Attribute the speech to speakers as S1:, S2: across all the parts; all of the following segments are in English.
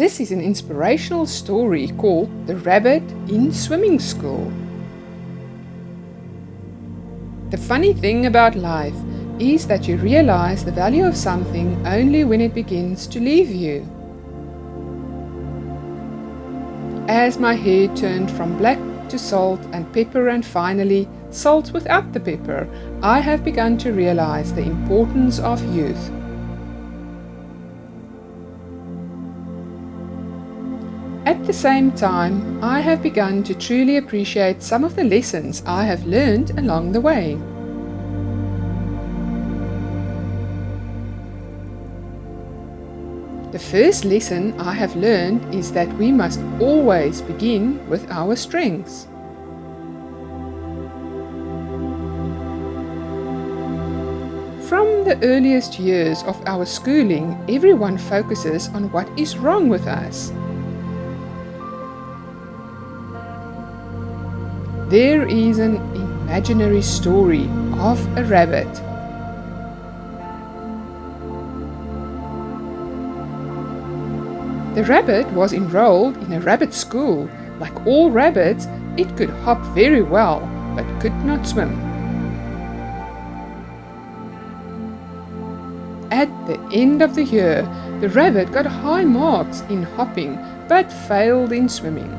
S1: This is an inspirational story called The Rabbit in Swimming School. The funny thing about life is that you realize the value of something only when it begins to leave you. As my hair turned from black to salt and pepper and finally salt without the pepper, I have begun to realize the importance of youth. At the same time, I have begun to truly appreciate some of the lessons I have learned along the way. The first lesson I have learned is that we must always begin with our strengths. From the earliest years of our schooling, everyone focuses on what is wrong with us. There is an imaginary story of a rabbit. The rabbit was enrolled in a rabbit school. Like all rabbits, it could hop very well, but could not swim. At the end of the year, the rabbit got high marks in hopping, but failed in swimming.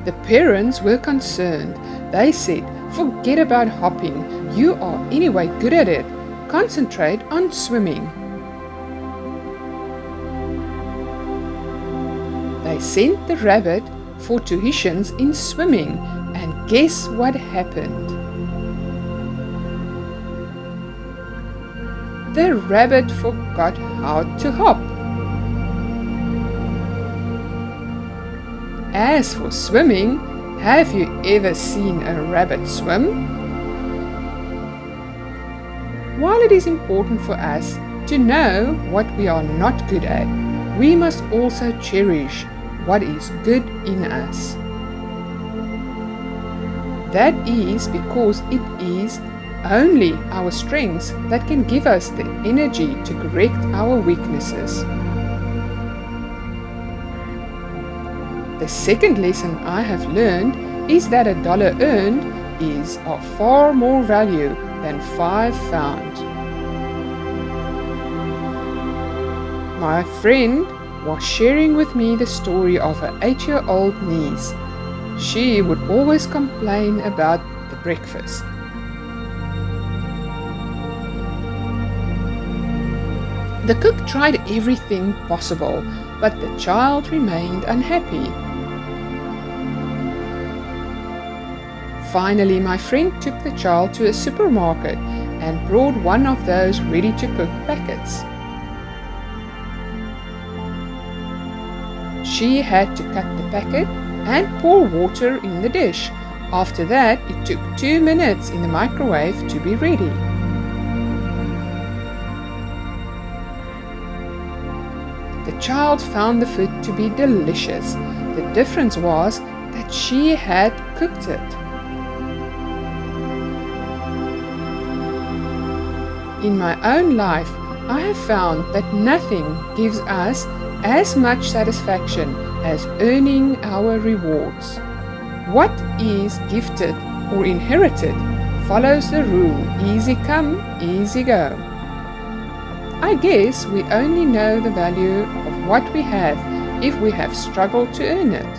S1: The parents were concerned. They said, "Forget about hopping. You are anyway good at it. Concentrate on swimming." They sent the rabbit for tuitions in swimming, and guess what happened? The rabbit forgot how to hop. As for swimming, have you ever seen a rabbit swim? While it is important for us to know what we are not good at, we must also cherish what is good in us. That is because it is only our strengths that can give us the energy to correct our weaknesses. The second lesson I have learned is that $1 earned is of far more value than 5 found. My friend was sharing with me the story of her 8-year-old niece. She would always complain about the breakfast. The cook tried everything possible, but the child remained unhappy. Finally, my friend took the child to a supermarket and brought one of those ready-to-cook packets. She had to cut the packet and pour water in the dish. After that, it took 2 minutes in the microwave to be ready. The child found the food to be delicious. The difference was that she had cooked it. In my own life, I have found that nothing gives us as much satisfaction as earning our rewards. What is gifted or inherited follows the rule, easy come, easy go. I guess we only know the value of what we have if we have struggled to earn it.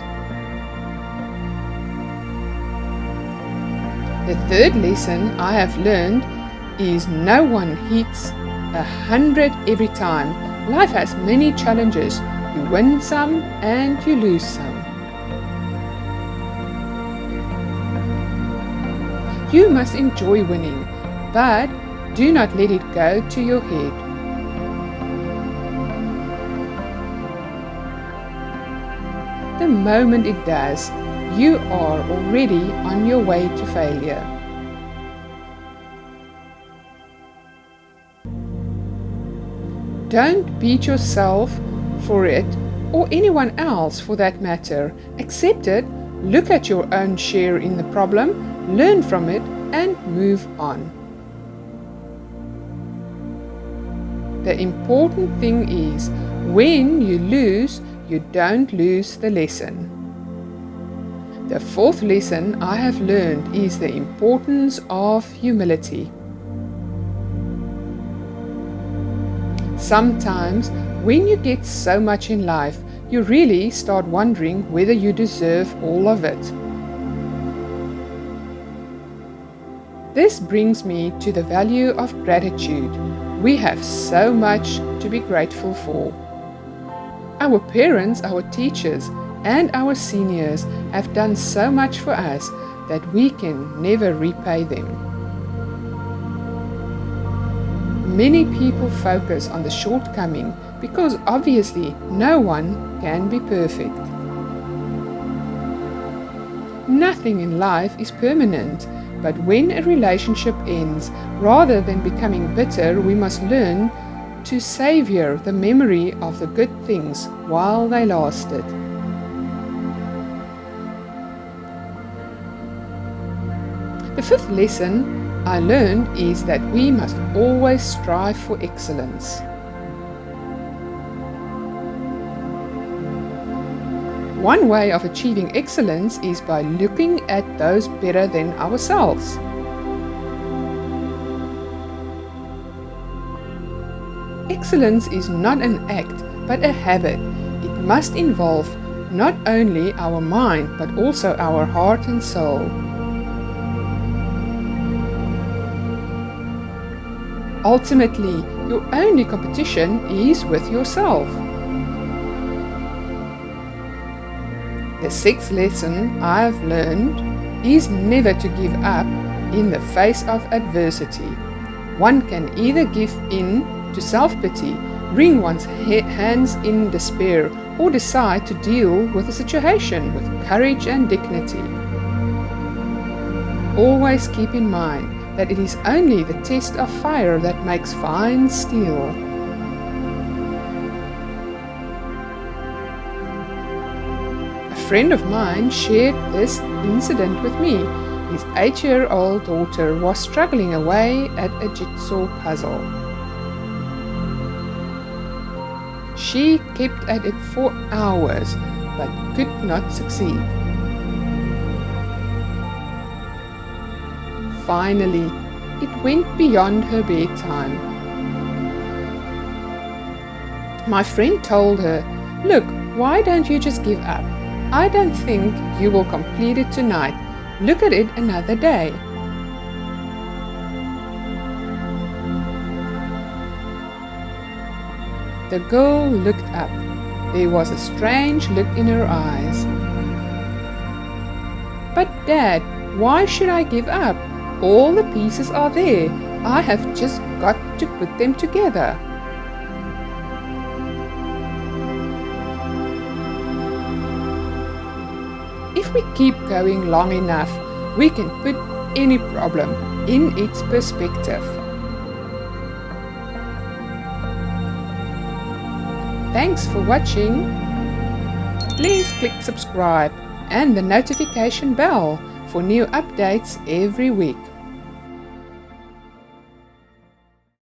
S1: The third lesson I have learned is no one hits 100 every time. Life has many challenges. You win some and you lose some. You must enjoy winning, but do not let it go to your head. The moment it does, you are already on your way to failure. Don't beat yourself for it, or anyone else for that matter. Accept it, look at your own share in the problem, learn from it, and move on. The important thing is, when you lose, you don't lose the lesson. The fourth lesson I have learned is the importance of humility. Sometimes, when you get so much in life, you really start wondering whether you deserve all of it. This brings me to the value of gratitude. We have so much to be grateful for. Our parents, our teachers, and our seniors have done so much for us that we can never repay them. Many people focus on the shortcoming because obviously no one can be perfect. Nothing in life is permanent, but when a relationship ends, rather than becoming bitter, we must learn to savor the memory of the good things while they lasted. The fifth lesson I learned is that we must always strive for excellence. One way of achieving excellence is by looking at those better than ourselves. Excellence is not an act, but a habit. It must involve not only our mind, but also our heart and soul. Ultimately, your only competition is with yourself. The sixth lesson I've learned is never to give up in the face of adversity. One can either give in to self-pity, wring one's hands in despair, or decide to deal with the situation with courage and dignity. Always keep in mind that it is only the test of fire that makes fine steel. A friend of mine shared this incident with me. His 8-year-old daughter was struggling away at a jigsaw puzzle. She kept at it for hours, but could not succeed. Finally, it went beyond her bedtime. My friend told her, "Look, why don't you just give up? I don't think you will complete it tonight. Look at it another day." The girl looked up. There was a strange look in her eyes. "But Dad, why should I give up? All the pieces are there. I have just got to put them together." If we keep going long enough, we can put any problem in its perspective. Thanks for watching. Please click subscribe and the notification bell for new updates every week.